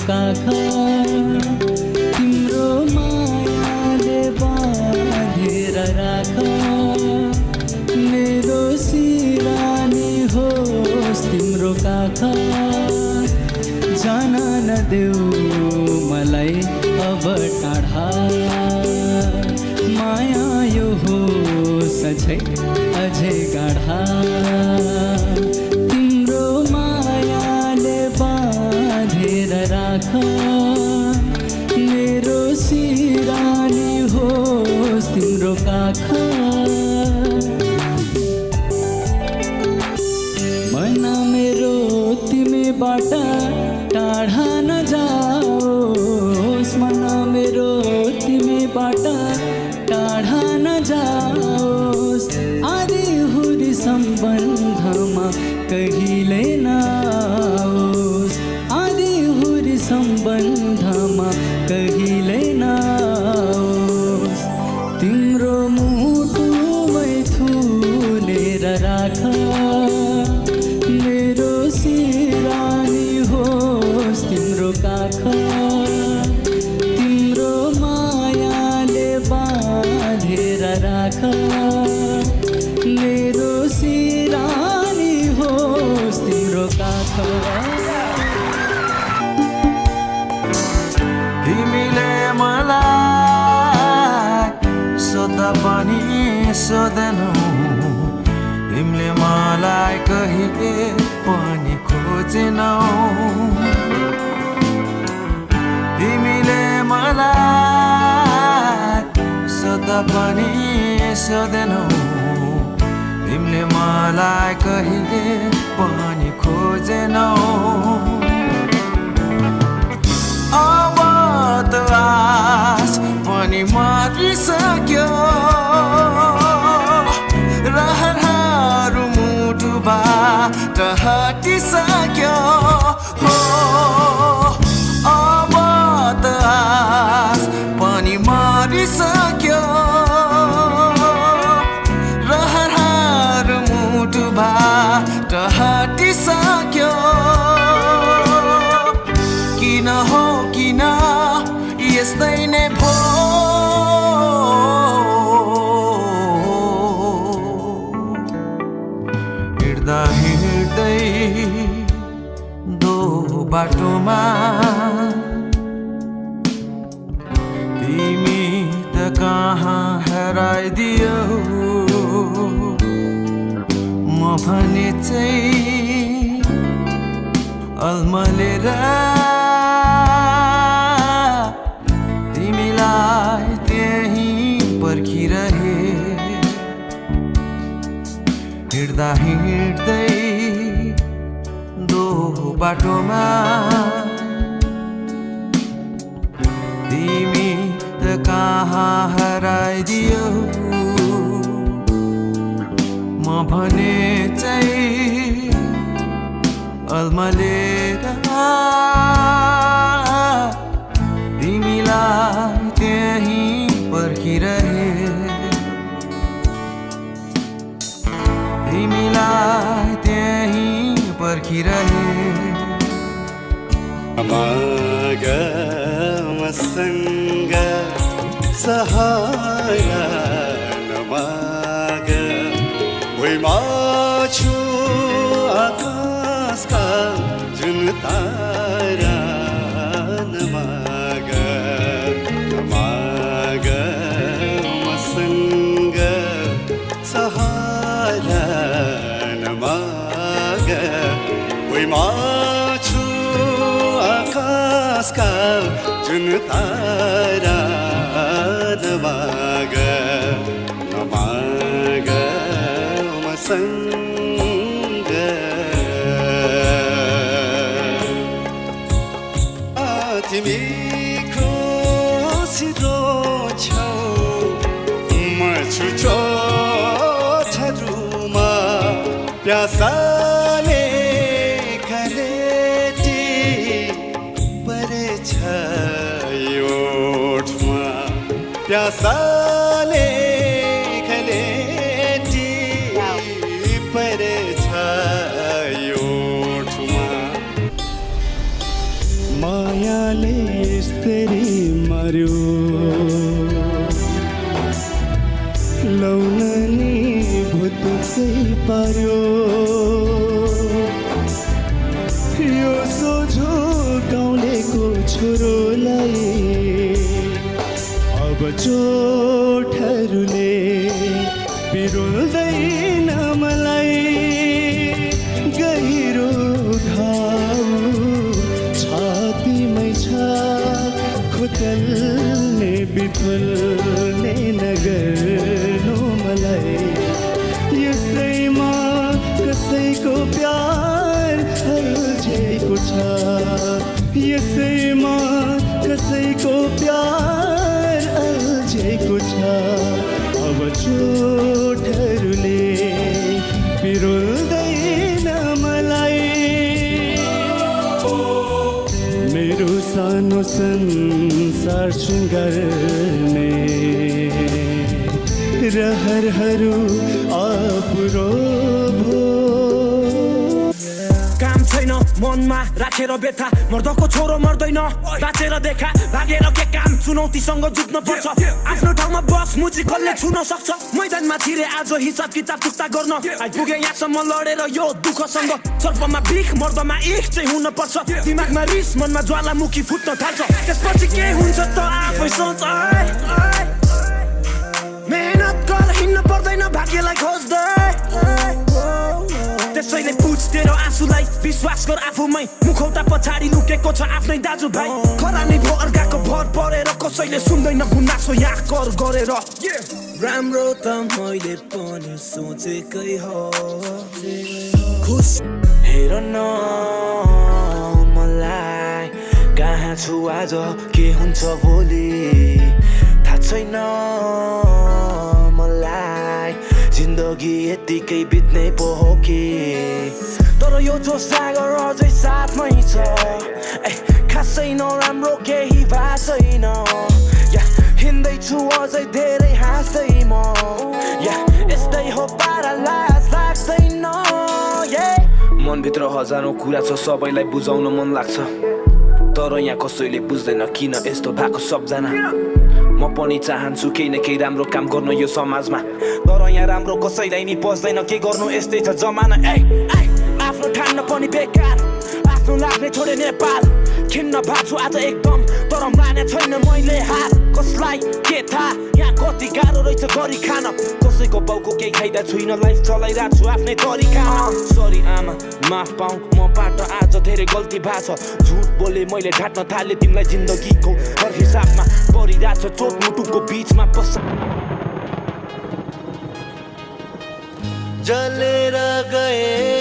काखा तिम्रो मायाले बाँधेर राख मेरो सिरानी होस् तिम्रो काखा जान नदेऊ मलाई अब टाढा माया यो होस् अझै गाढा तिम्रो मायाले बाँधेर राख मेरो सिरानी होस् तिम्रो काखा मन मेरो तिमीबाट टाढा नजाओस् मन मेरो तिमीबाट टाढा नजाओस् आदि हुरी सम्बन्धमा कहिले नआओस् आदि हुरी सम्बन्धमा कहिले नआओस् तिम्रो मुटुमै थुनेर राख मेरो सिरानी होस् तिम्रो काखा तिम्रो मायाले बाँधेर राख मेरो सिरानी होस् तिम्रो काखा तिमीले मलाई सोध्दा पनि सोधेनौ तिमीले मलाई कहिले पनि खोजेनौ तिमीले मलाई सोध्दा पनि सोधेनौ तिमीले मलाई कहिले पनि खोजेनौ अब त आस पनि मरिसक्यो रहरहरू मुटुबाट हटिसक्यो हो अब त आस पनि मरिसक्यो रहरहरू मुटुबाट हटिसक्यो किन हो किन यस्तै नै भो हिँड्दा हिँड्दै दो बाटोमा तिमी त कहाँ हराइदियो म भने चाहिँ अलमलेर तिमीलाई त्यहीँ पर्खिरहे हिँड्दा हिँड्दै दो बाटोमा तिमी त कहाँ हराइदियो म भने चाहिँ अलमलेर तिमीलाई त्यहीँ पर्खिरहे तिमीलाई त्यहीँ पर्खिरहे माग मसँग सहारा नमाग भुइँमा छु आकाशका जुन तारा नमाग नमाग मसँग सहारा नमाग भुइँमा छु आकाशका जुन तारा नमाग नमाग मसँग तिमी खुसिलो छौ म छु छोटरुमा प्यासाले खलेटी परेछ यो ओठमा प्यासाले खलेटी परेछ यो ओठमा माया सपनाले यसरी मर्यो लौन नि भुतुकै पर्यो यो सोझो गाउँलेको छोरोलाई अब चोटहरूले बिरुल्दैन मलाई गहिरो घाउ छातीमै छ खुतल्ने बिफुल्ने नगर्नु मलाई यसैमा कसैको प्यार अल्झेको छ यसैमा कसैको प्यार अल्झेको छ अब चोटहरूले बिरुल्दैन मलाई मेरो सानो संसार शृङ्गार्ने रहरहरू अपुरो भो काम छैन मनमा राखेर व्यथा मर्दको छोरो मर्दैन बाँचेर देखा भागेर के काम चुनौतीसँग जुझ्न पर्छ आफ्नो ठाउँमा बस मुजी कसले छुन सक्छ मैदानमा छिरे आज हिसाब किताब चुक्ता गर्न आइपुगे यहाँसम्म लडेर यो दुःखसँग सर्पमा बिख मर्दमा इख चाहिँ हुन पर्छ दिमागमा रिस मनमा ज्वालामुखी फुट्न थाल्छ त्यसपछि के हुन्छ त आफै सोच मेहनत गर हिँड्न पर्दैन भाग्यलाई खोज्दै त्यसैले पुछ तेरो आँसुलाई विश्वास गर आफूमै मुखौटा पछाडि लुकेको छ आफ्नै दाजुभाइ खरानी भो अर्काको भर परेर कसैले सुन्दैन गुनासो यहाँ कर गरेर राम्रो त मैले पनि सोचेकै हो खुस हेर न मलाई कहाँ छु आज के हुन्छ भोलि थाहा छैन मलाई जिन्दगी यतिकै बित्ने पो हो कि तर यो जो सागर अझै साथमै छ खासै नराम्रो केही भएको छैन हिँड्दैछु अझै धेरै हाँस्दै म यस्तै हो पारा लाज लाग्दैन मनभित्र हजारौँ कुरा छ सबैलाई बुझाउन मन लाग्छ तर यहाँ कसैले बुझ्दैन किन यस्तो भएको सबजना म पनि चाहन्छु केही न केही राम्रो काम गर्नु यो समाजमा तर यहाँ राम्रो कसैलाई नि पस्दैन के गर्नु यस्तै छ जमाना आफ्नो ठान्न पनि बेकार आफ्नो लाग्ने छोडे नेपाल खिन्न भएको आज एकदम तर माने छैन मैले हात कसलाई के थाहा यहाँ कति गाह्रो रहेछ गरी खान कसैको बाउको केही खाइदा छुइनँ लाइफ चलाइरहेको छु आफ्नै तरिका सरी आमा माफ पाऊ मबाट आज धेरै गल्ती भएको छ झुट बोले मैले ढाट्न थालेँ तिमीलाई जिन्दगीको हर हिसाबमा परिरहेको छ चोट मुटुको बिचमा जलेर गए